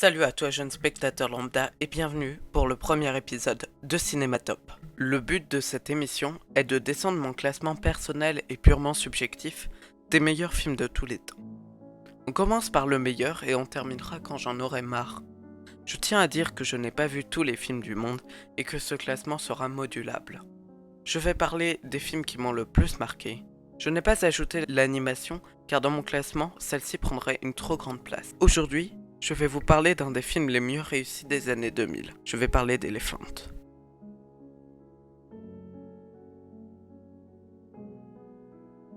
Salut à toi jeune spectateur lambda et bienvenue pour le premier épisode de Cinématop. Le but de cette émission est de descendre mon classement personnel et purement subjectif des meilleurs films de tous les temps. On commence par le meilleur et on terminera quand j'en aurai marre. Je tiens à dire que je n'ai pas vu tous les films du monde et que ce classement sera modulable. Je vais parler des films qui m'ont le plus marqué. Je n'ai pas ajouté l'animation car dans mon classement, celle-ci prendrait une trop grande place. Aujourd'hui, je vais vous parler d'un des films les mieux réussis des années 2000. Je vais parler d'Elephant.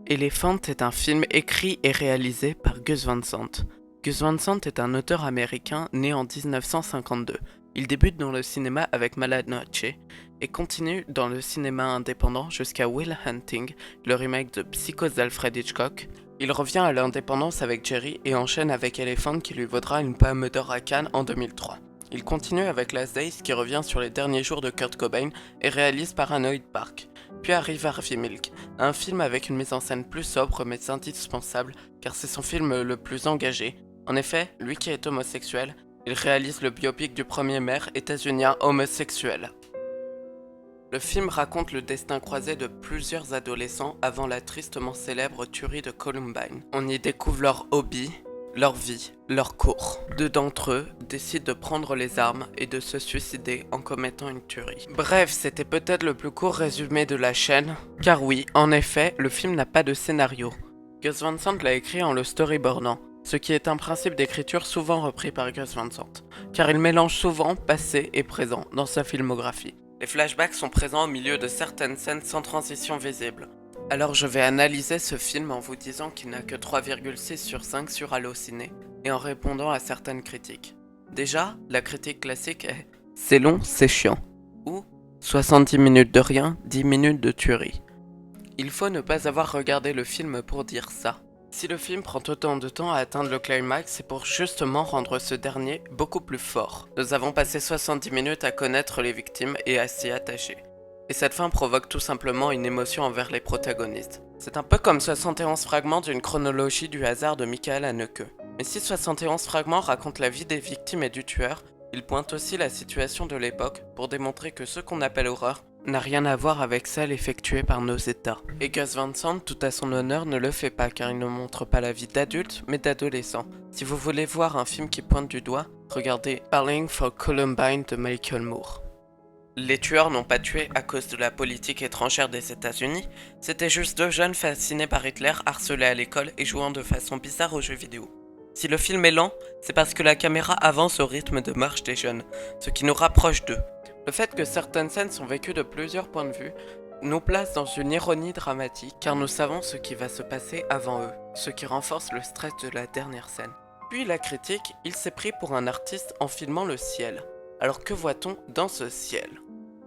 Elephant est un film écrit et réalisé par Gus Van Sant. Gus Van Sant est un auteur américain né en 1952. Il débute dans le cinéma avec Malanoche et continue dans le cinéma indépendant jusqu'à Will Hunting, le remake de Psychose d'Alfred Hitchcock. Il revient à l'indépendance avec Jerry et enchaîne avec Elephant qui lui vaudra une Palme d'Or à Cannes en 2003. Il continue avec Last Days qui revient sur les derniers jours de Kurt Cobain et réalise Paranoid Park. Puis arrive Harvey Milk, un film avec une mise en scène plus sobre mais indispensable car c'est son film le plus engagé. En effet, lui qui est homosexuel, il réalise le biopic du premier maire états-unien homosexuel. Le film raconte le destin croisé de plusieurs adolescents avant la tristement célèbre tuerie de Columbine. On y découvre leurs hobbies, leur vie, leurs cours. Deux d'entre eux décident de prendre les armes et de se suicider en commettant une tuerie. Bref, c'était peut-être le plus court résumé de la chaîne, car oui, en effet, le film n'a pas de scénario. Gus Van Sant l'a écrit en le storyboardant, ce qui est un principe d'écriture souvent repris par Gus Van Sant, car il mélange souvent passé et présent dans sa filmographie. Les flashbacks sont présents au milieu de certaines scènes sans transition visible. Alors je vais analyser ce film en vous disant qu'il n'a que 3,6 sur 5 sur Allociné et en répondant à certaines critiques. Déjà, la critique classique est « c'est long, c'est chiant » ou « 70 minutes de rien, 10 minutes de tuerie ». Il faut ne pas avoir regardé le film pour dire ça. Si le film prend autant de temps à atteindre le climax, c'est pour justement rendre ce dernier beaucoup plus fort. Nous avons passé 70 minutes à connaître les victimes et à s'y attacher. Et cette fin provoque tout simplement une émotion envers les protagonistes. C'est un peu comme 71 fragments d'une chronologie du hasard de Michael Haneke. Mais si 71 fragments racontent la vie des victimes et du tueur, il pointe aussi la situation de l'époque pour démontrer que ce qu'on appelle horreur n'a rien à voir avec celle effectuée par nos États. Et Gus Van Sant, tout à son honneur, ne le fait pas car il ne montre pas la vie d'adultes mais d'adolescents. Si vous voulez voir un film qui pointe du doigt, regardez Falling for Columbine de Michael Moore. Les tueurs n'ont pas tué à cause de la politique étrangère des États-Unis, c'était juste deux jeunes fascinés par Hitler, harcelés à l'école et jouant de façon bizarre aux jeux vidéo. Si le film est lent, c'est parce que la caméra avance au rythme de marche des jeunes, ce qui nous rapproche d'eux. Le fait que certaines scènes sont vécues de plusieurs points de vue nous place dans une ironie dramatique car nous savons ce qui va se passer avant eux, ce qui renforce le stress de la dernière scène. Puis la critique, il s'est pris pour un artiste en filmant le ciel. Alors que voit-on dans ce ciel?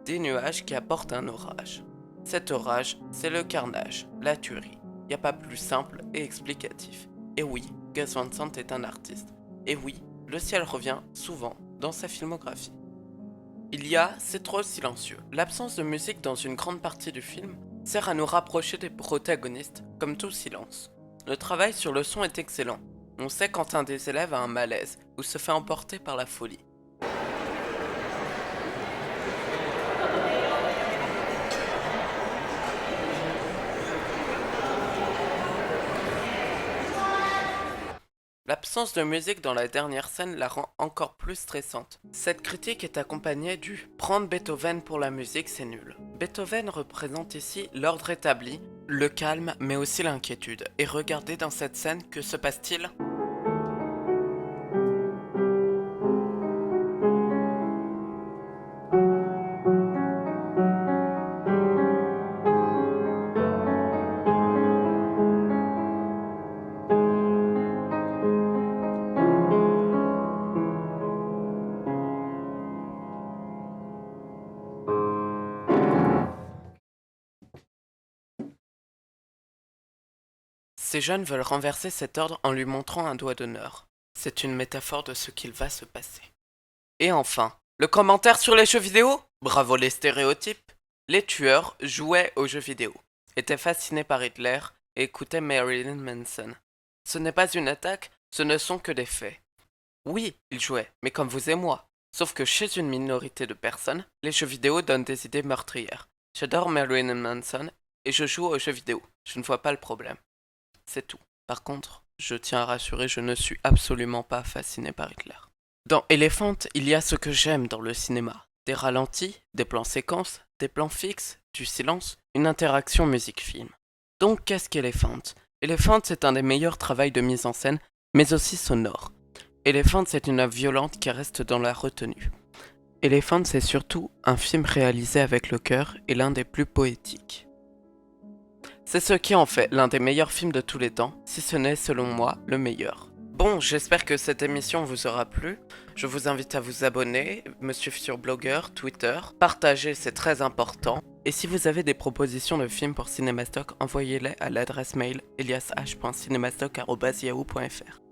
Des nuages qui apportent un orage. Cet orage, c'est le carnage, la tuerie. Y a pas plus simple et explicatif. Et oui, Gus Van Sant est un artiste. Et oui, le ciel revient souvent dans sa filmographie. Il y a C'est trop silencieux. L'absence de musique dans une grande partie du film sert à nous rapprocher des protagonistes, comme tout silence. Le travail sur le son est excellent. On sait quand un des élèves a un malaise ou se fait emporter par la folie. L'absence de musique dans la dernière scène la rend encore plus stressante. Cette critique est accompagnée du prendre Beethoven pour la musique, c'est nul. Beethoven représente ici l'ordre établi, le calme, mais aussi l'inquiétude. Et regardez dans cette scène, que se passe-t-il? Ces jeunes veulent renverser cet ordre en lui montrant un doigt d'honneur. C'est une métaphore de ce qu'il va se passer. Et enfin, le commentaire sur les jeux vidéo? Bravo les stéréotypes! Les tueurs jouaient aux jeux vidéo, étaient fascinés par Hitler et écoutaient Marilyn Manson. Ce n'est pas une attaque, ce ne sont que des faits. Oui, il jouait, mais comme vous et moi. Sauf que chez une minorité de personnes, les jeux vidéo donnent des idées meurtrières. J'adore Marilyn Manson et je joue aux jeux vidéo. Je ne vois pas le problème. C'est tout. Par contre, je tiens à rassurer, je ne suis absolument pas fasciné par Hitler. Dans Elephant, il y a ce que j'aime dans le cinéma. Des ralentis, des plans séquences, des plans fixes, du silence, une interaction musique-film. Donc qu'est-ce qu'Elephant? Elephant, c'est un des meilleurs travaux de mise en scène, mais aussi sonore. Elephant, c'est une œuvre violente qui reste dans la retenue. Elephant, c'est surtout un film réalisé avec le cœur et l'un des plus poétiques. C'est ce qui en fait l'un des meilleurs films de tous les temps, si ce n'est selon moi le meilleur. Bon, j'espère que cette émission vous aura plu. Je vous invite à vous abonner, me suivre sur Blogger, Twitter, partager, c'est très important. Et si vous avez des propositions de films pour Cinémastock, envoyez-les à l'adresse mail eliash.cinemastock@yahoo.fr.